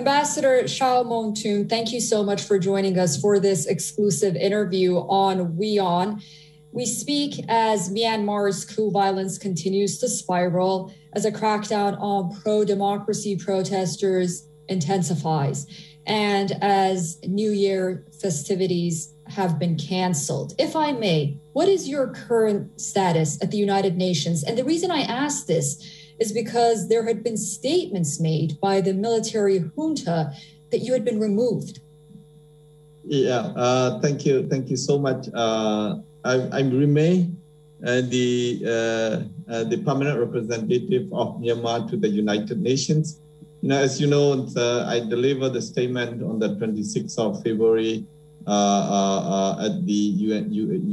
Ambassador Kyaw Moe Tun, thank you so much for joining us for this exclusive interview on WION. We speak as Myanmar's coup violence continues to spiral, as a crackdown on pro-democracy protesters intensifies, and as New Year festivities have been canceled. If I may, what is your current status at the United Nations? And the reason I ask this is because there had been statements made by the military junta that you had been removed. Yeah, thank you so much. I remain the permanent representative of Myanmar to the United Nations. As you know, I delivered the statement on the 26th of February at the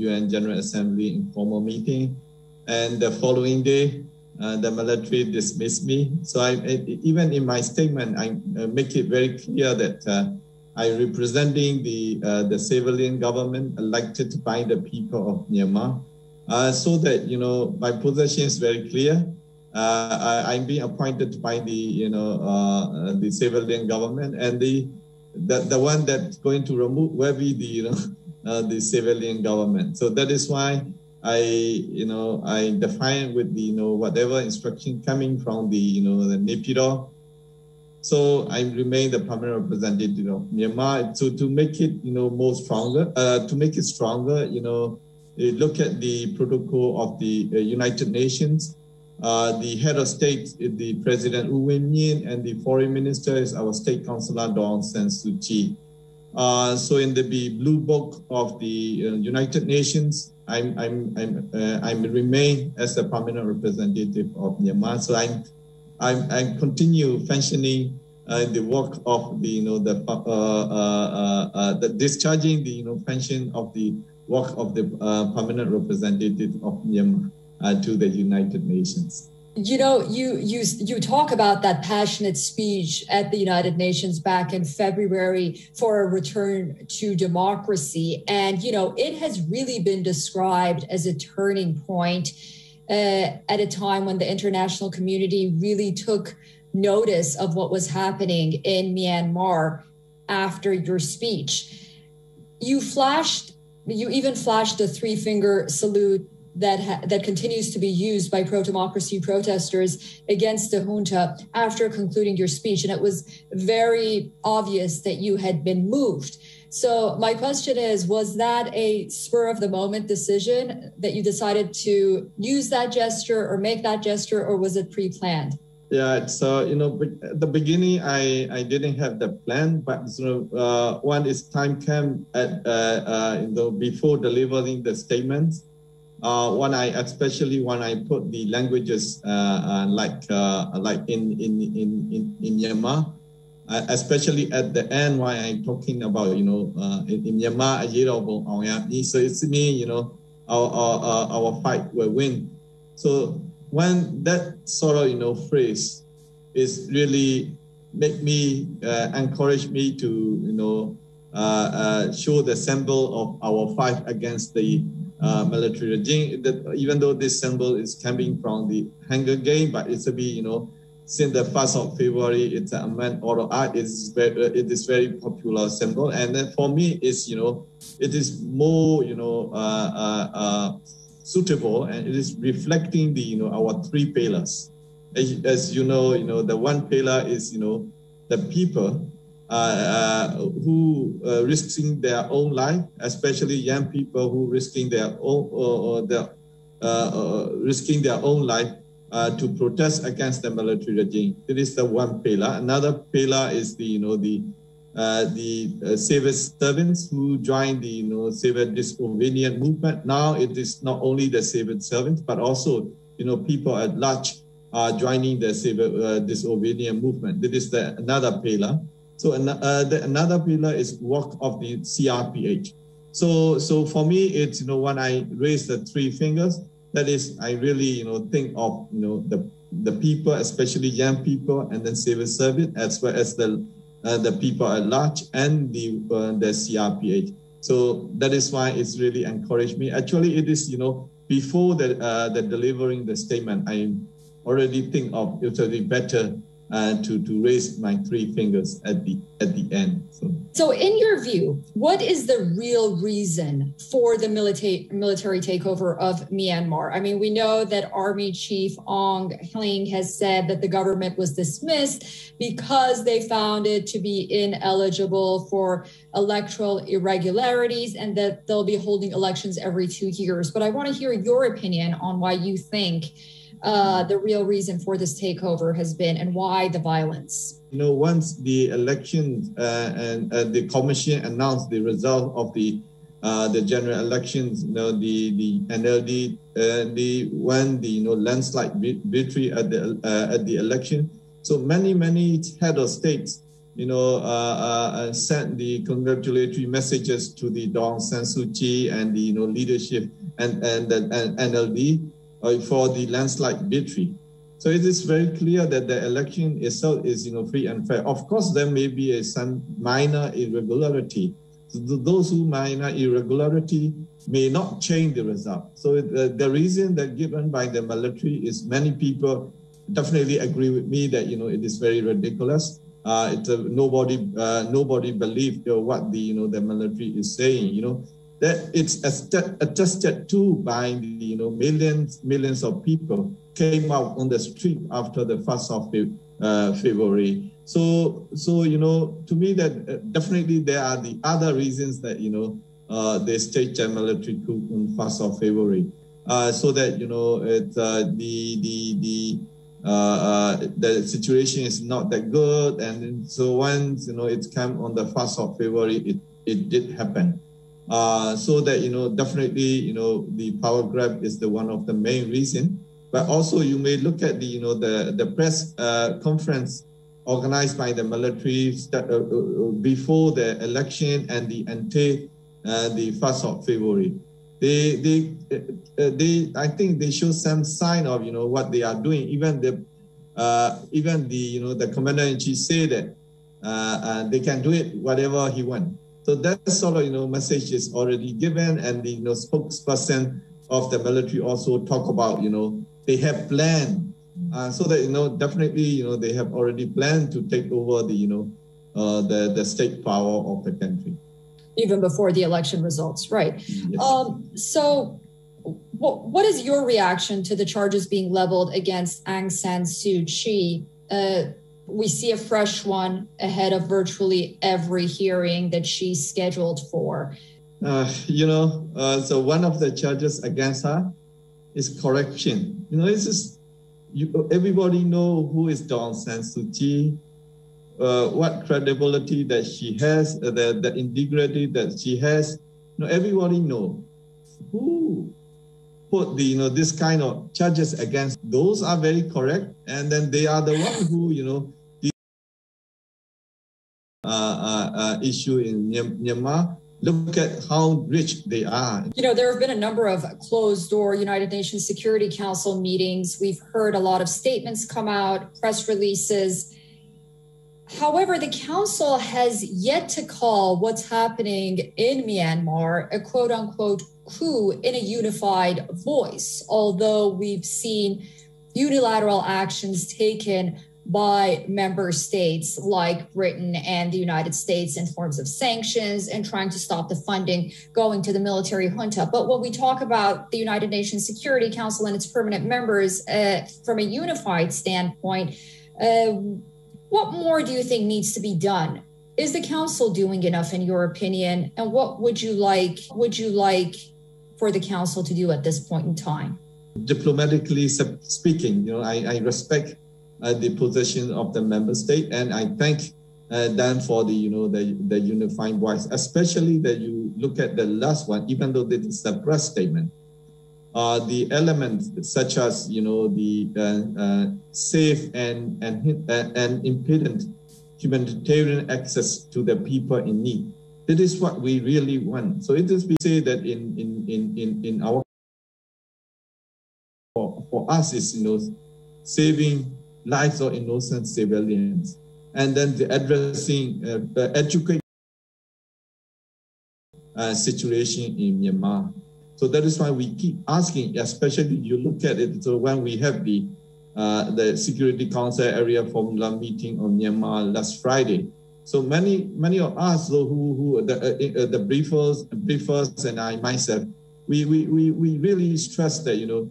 UN General Assembly informal meeting, and the following day, the military dismissed me. So even in my statement, I make it very clear that I'm representing the civilian government elected by the people of Myanmar, so that my position is very clear. I'm being appointed by the civilian government, and the one that's going to remove will be the civilian government. So that is why I define with whatever instruction coming from the Naypyidaw. So I remain the permanent representative of Myanmar. So to make it more stronger, look at the protocol of the United Nations. The head of state is the President U Win Myint, and the foreign minister is our state councillor Dawn San Tsuji. So in the blue book of the United Nations, I remain as the permanent representative of Myanmar. So I continue functioning the work of the discharging the function of the work of the permanent representative of Myanmar to the United Nations. You talk about that passionate speech at the United Nations back in February for a return to democracy. And, it has really been described as a turning point at a time when the international community really took notice of what was happening in Myanmar after your speech. You even flashed a three-finger salute that continues to be used by pro-democracy protesters against the junta after concluding your speech. And it was very obvious that you had been moved. So my question is, was that a spur of the moment decision that you decided to use that gesture or make that gesture, or was it pre-planned? Yeah, so, at the beginning, I didn't have the plan, but when it's time came before delivering the statements, especially when I put the languages like in Myanmar, especially at the end when I'm talking about in Myanmar, so it's me, our fight will win. So when that sort of phrase is really make me encourage me to show the symbol of our fight against the military regime, that even though this symbol is coming from the Hunger Game, but it's since the 1st of February, it's a man or art. It is very popular symbol, and then for me, it is more suitable, and it is reflecting our three pillars. As you know, the one pillar is the people who risking their own life, especially young people who risking their own life to protest against the military regime. It is the one pillar. Another pillar is the civil servants who joined the civil disobedience movement. Now it is not only the civil servants, but also people at large are joining the civil disobedience movement. That is another pillar. So another pillar is work of the CRPH. So for me, it's when I raise the three fingers, that is I really think of the people, especially young people, and then civil service, as well as the people at large and the CRPH. So that is why it's really encouraged me. Actually, it is before the delivering the statement, I already think of it would be better to raise my three fingers at the end. So in your view, what is the real reason for the military takeover of Myanmar? I mean, we know that Army Chief Aung Hlaing has said that the government was dismissed because they found it to be ineligible for electoral irregularities and that they'll be holding elections every 2 years. But I want to hear your opinion on why you think the real reason for this takeover has been and why the violence. Once the election and the commission announced the result of the general elections, the NLD they won the landslide victory at the election. So many head of states sent the congratulatory messages to the Aung San Suu Kyi and the leadership and NLD for the landslide victory. So it is very clear that the election itself is free and fair. Of course, there may be some minor irregularity. So those who minor irregularity may not change the result. So the reason that given by the military is many people definitely agree with me that it is very ridiculous. Nobody believed what the military is saying. That it's attested to by the millions of people came out on the street after the 1st of February. So to me that definitely there are the other reasons that they staged a military coup on 1st of February, so that the situation is not that good, and so once it's come on the 1st of February, it did happen. So that definitely the power grab is the one of the main reason. But also you may look at the press conference organized by the military before the election and the the 1st of February. I think they show some sign of what they are doing. Even the commander-in-chief say that they can do it whatever he wants. So that sort of message is already given, and the spokesperson of the military also talk about they have planned, so that definitely they have already planned to take over the state power of the country even before the election results, right? Yes. So what is your reaction to the charges being leveled against Aung San Suu Kyi? We see a fresh one ahead of virtually every hearing that she's scheduled for. So one of the charges against her is corruption. It's just everybody know who is Aung San Suu Kyi, what credibility that she has, the integrity that she has. Everybody know who put this kind of charges against. Those are very correct, and then they are the one who issue in Myanmar. Look at how rich they are. There have been a number of closed-door United Nations Security Council meetings. We've heard a lot of statements come out, press releases. However, the council has yet to call what's happening in Myanmar a quote-unquote coup in a unified voice, although we've seen unilateral actions taken by member states like Britain and the United States in forms of sanctions and trying to stop the funding going to the military junta. But when we talk about the United Nations Security Council and its permanent members from a unified standpoint, what more do you think needs to be done? Is the council doing enough in your opinion? And what would you like for the council to do at this point in time? Diplomatically speaking, I respect the position of the member state, and I thank them for the unifying voice, especially that you look at the last one, even though this is a press statement. The elements such as the safe and impedient humanitarian access to the people in need. That is what we really want. So it is we say that in our for us is saving lives of innocent civilians, and then the addressing education situation in Myanmar. So that is why we keep asking, especially you look at it. So when we have the the Security Council Area Formula meeting on Myanmar last Friday. So many of us, who the briefers and I myself, we really stress that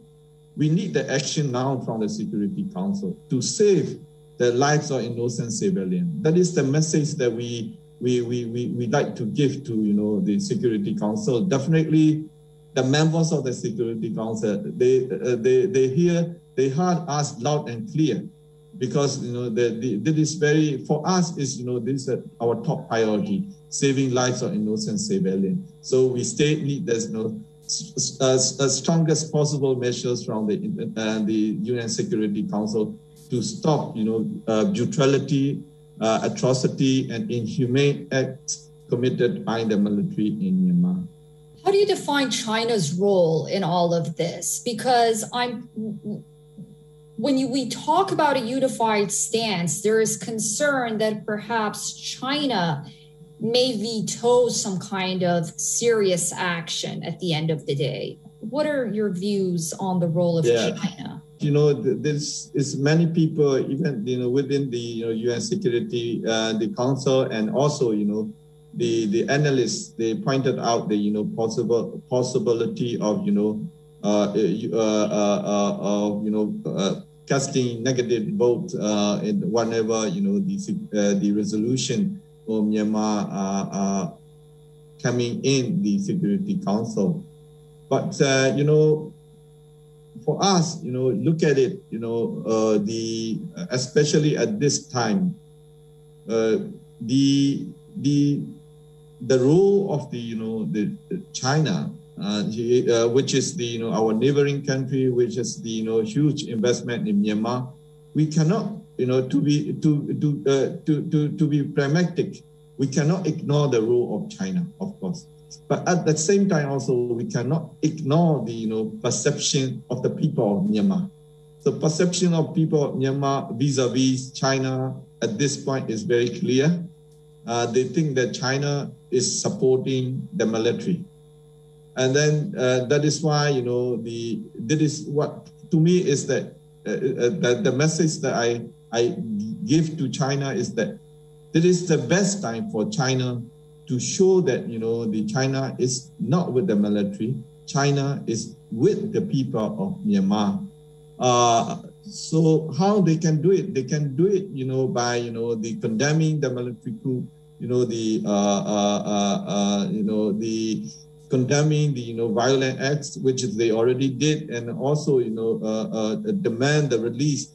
we need the action now from the Security Council to save the lives of innocent civilians. That is the message that we like to give to the Security Council. Definitely, the members of the Security Council, they heard us loud and clear, because that is very, for us, is this is our top priority, saving lives of innocent civilians. So we need strongest possible measures from the UN Security Council to stop brutality, atrocity, and inhumane acts committed by the military in Myanmar. How do you define China's role in all of this? Because when we talk about a unified stance, there is concern that perhaps China may veto some kind of serious action at the end of the day. What are your views on the role of China? This is many people, even within the UN Security the Council, and also the analysts, they pointed out the possibility of casting negative vote in whenever the resolution of Myanmar coming in the Security Council. But for us, look at it, especially at this time, the role of the China, which is our neighboring country, which is the huge investment in Myanmar, we cannot to be pragmatic, we cannot ignore the role of China, of course. But at the same time, also, we cannot ignore the perception of the people of Myanmar. The perception of people of Myanmar vis-a-vis China at this point is very clear. They think that China is supporting the military, and then that is why that is what to me is that the message that I give to China is that it is the best time for China to show that the China is not with the military. China is with the people of Myanmar. So how they can do it? They can do it, by the condemning the military coup, the condemning the violent acts, which they already did, and also demand the release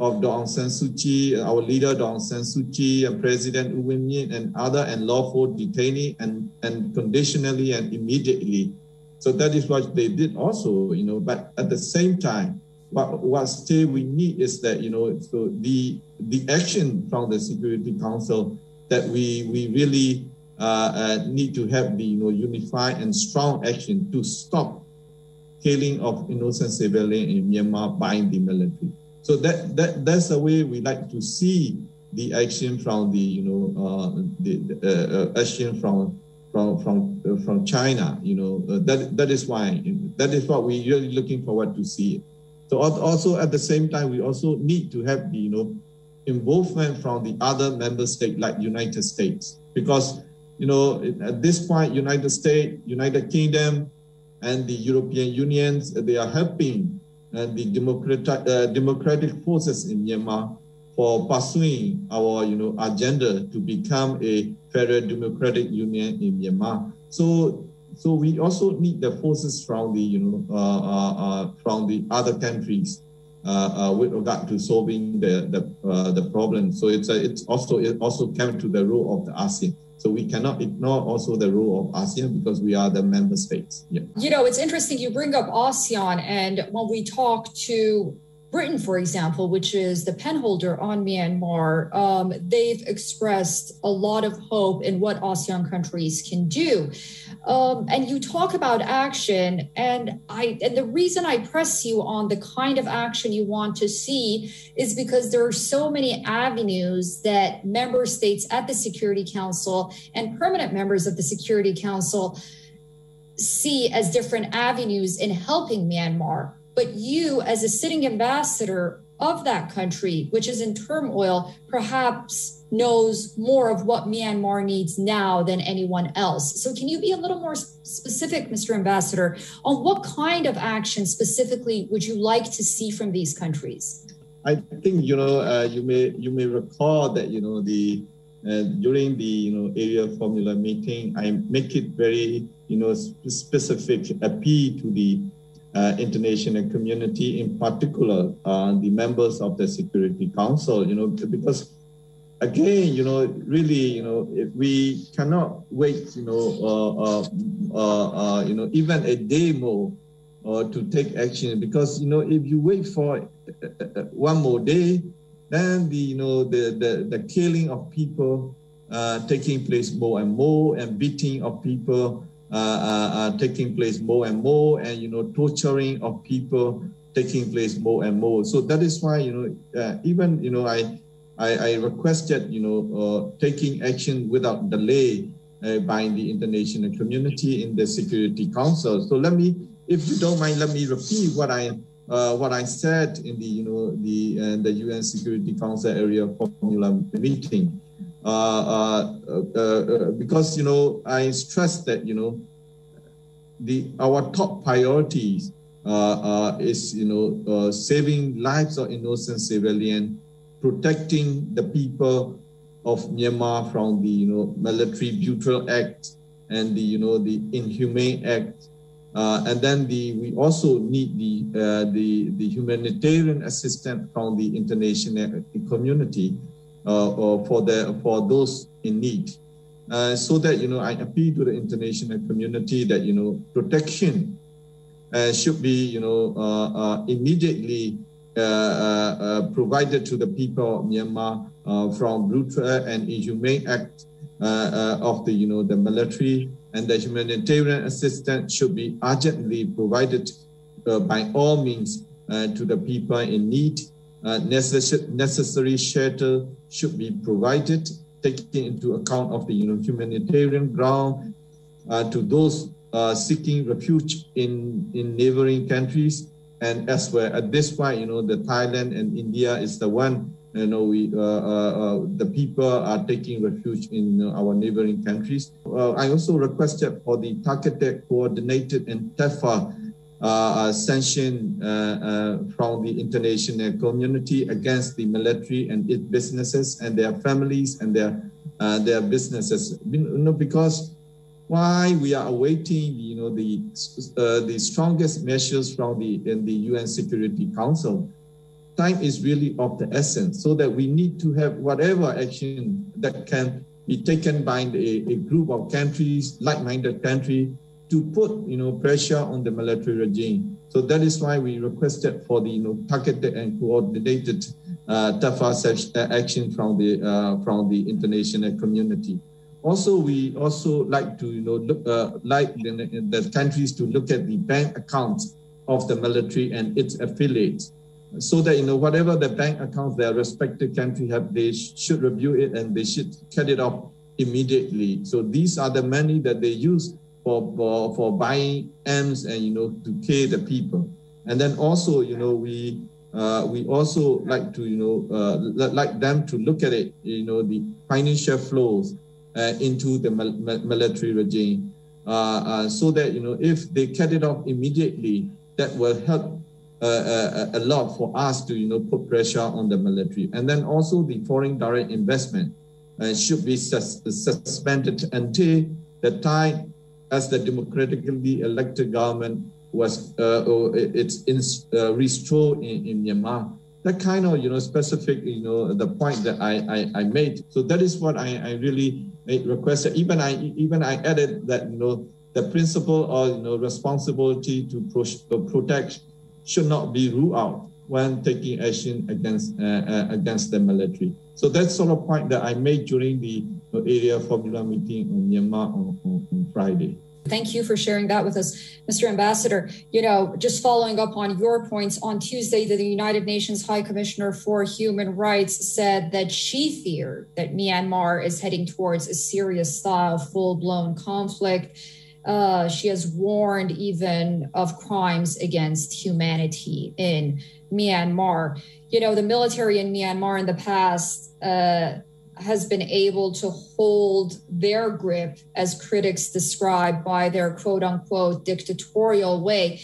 of Aung San Suu Kyi, our leader Aung San Suu Kyi, and President U Win Myint, and other unlawful detainees, and conditionally and immediately. So that is what they did also, But at the same time, what still we need is that so the action from the Security Council, that we really need to have the unified and strong action to stop killing of innocent civilians in Myanmar by the military. So that's the way we like to see the action from the action from China. That is why that is what we really looking forward to see. So also at the same time, we also need to have the involvement from the other member states like United States, because at this point, United States, United Kingdom, and the European Union, they are helping the democratic forces in Myanmar for pursuing our agenda to become a federal democratic union in Myanmar. So we also need the forces from the other countries with regard to solving the problem. So it also came to the role of the ASEAN. So we cannot ignore also the role of ASEAN, because we are the member states. Yeah. It's interesting you bring up ASEAN, and when we talk to Britain, for example, which is the penholder on Myanmar, they've expressed a lot of hope in what ASEAN countries can do. And you talk about action, and the reason I press you on the kind of action you want to see is because there are so many avenues that member states at the Security Council and permanent members of the Security Council see as different avenues in helping Myanmar. But you, as a sitting ambassador of that country, which is in turmoil, perhaps knows more of what Myanmar needs now than anyone else. So can you be a little more specific, Mr. Ambassador, on what kind of action specifically would you like to see from these countries? I think, you may recall that, during the, area formula meeting, I make it very, specific appeal to the international community, in particular, the members of the Security Council, because again, really, if we cannot wait, even a day more to take action, because, if you wait for one more day, then the killing of people taking place more and more, and beating of people taking place more and more, and, torturing of people taking place more and more. So that is why, even, I requested, taking action without delay by the international community in the Security Council. So if you don't mind, let me repeat what I said in the UN Security Council area formula meeting. Because I stress that our top priorities is saving lives of innocent civilians, protecting the people of Myanmar from the military brutal act and the inhumane act, and then we also need the humanitarian assistance from the international community for those in need, so that I appeal to the international community that protection should be immediately provided to the people of Myanmar from brutal and inhumane act of the military, and the humanitarian assistance should be urgently provided by all means to the people in need. Necessary shelter should be provided, taking into account of the humanitarian ground to those seeking refuge in neighboring countries and elsewhere. At this point, the Thailand and India is the one, the people are taking refuge in our neighboring countries. I also requested for the targeted, coordinated, and tougher sanction from the international community against the military and its businesses and their families and their businesses. Because why we are awaiting, the strongest measures from the UN Security Council. Time is really of the essence, so that we need to have whatever action that can be taken by a group of countries, like-minded countries, to put pressure on the military regime. So that is why we requested for the targeted and coordinated tougher action from the international community. Also, we also like to look the countries to look at the bank accounts of the military and its affiliates, so that whatever the bank accounts their respective country have, they should review it and they should cut it off immediately. So these are the money that they use for buying arms and to kill the people. And then also we also like to like them to look at it, the financial flows into the military regime, so that if they cut it off immediately, that will help a lot for us to put pressure on the military. And then also the foreign direct investment should be suspended until the time as the democratically elected government was restored in Myanmar. That kind of specific the point that I made. So that is what I really requested. Even I added that the principle of responsibility to protect should not be ruled out when taking action against the military. So that's sort of point that I made during the area formula meeting on Myanmar on Friday. Thank you for sharing that with us, Mr. Ambassador. Just following up on your points, on Tuesday, the United Nations High Commissioner for Human Rights said that she feared that Myanmar is heading towards a Syria-style full-blown conflict. She has warned even of crimes against humanity in Myanmar. You know, the military in Myanmar in the past has been able to hold their grip, as critics describe, by their quote unquote dictatorial way.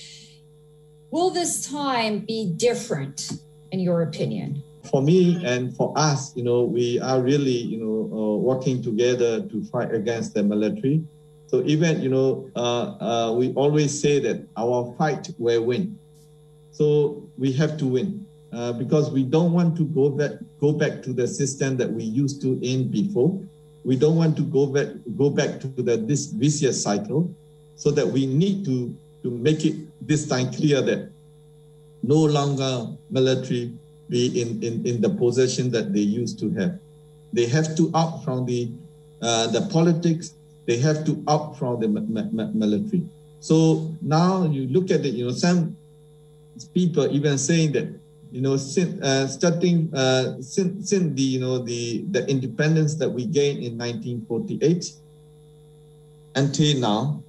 Will this time be different, in your opinion? For me and for us, you know, we are really, you know, working together to fight against the military. So even, you know, we always say that our fight will win. So we have to win because we don't want to go back to the system that we used to in before. We don't want to go back to this vicious cycle. So that we need to make it this time clear that no longer military be in the possession that they used to have. They have to out from the politics. They have to out from the military. So now you look at it, you know, some people even saying that, you know, since the, you know, the independence that we gained in 1948 until now,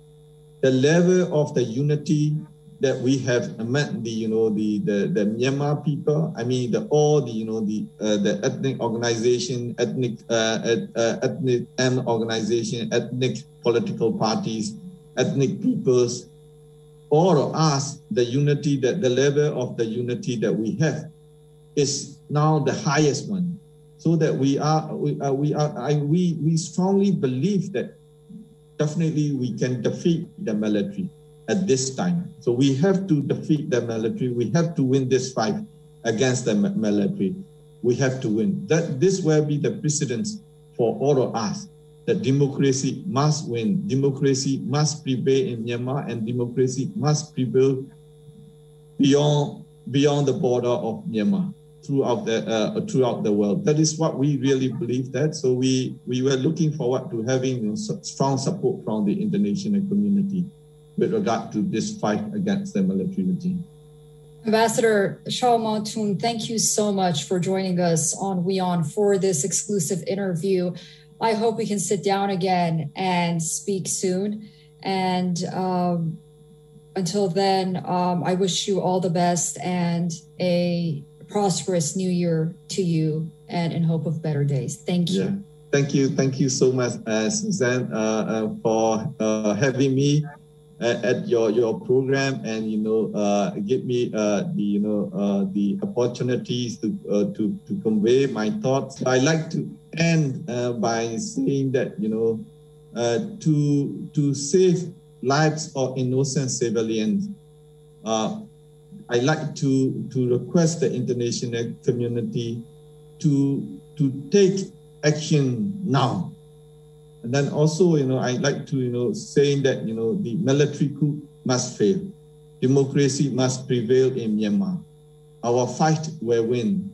the level of the unity that we have among the, you know, the Myanmar people, I mean, all the, you know, the ethnic organization, ethnic organization, ethnic political parties, ethnic peoples, all of us, the unity, the level of the unity that we have is now the highest one. So that we strongly believe that definitely we can defeat the military at this time. So we have to defeat the military. We have to win this fight against the military. We have to win. This will be the precedence for all of us, that democracy must win. Democracy must prevail in Myanmar, and democracy must prevail beyond the border of Myanmar, throughout the world. That is what we really believe that. So we were looking forward to having, you know, strong support from the international community with regard to this fight against the military regime. Ambassador Kyaw Moe Tun, thank you so much for joining us on WION for this exclusive interview. I hope we can sit down again and speak soon. And until then, I wish you all the best and a prosperous new year to you, and in hope of better days. Thank you. Yeah. Thank you so much, Suzanne, for having me at your program, and, you know, give me the opportunities to convey my thoughts. I like to end by saying that, you know, to save lives of innocent civilians, I like to request the international community to take action now. And then also, you know, I like to, you know, saying that, you know, the military coup must fail. Democracy must prevail in Myanmar. Our fight will win.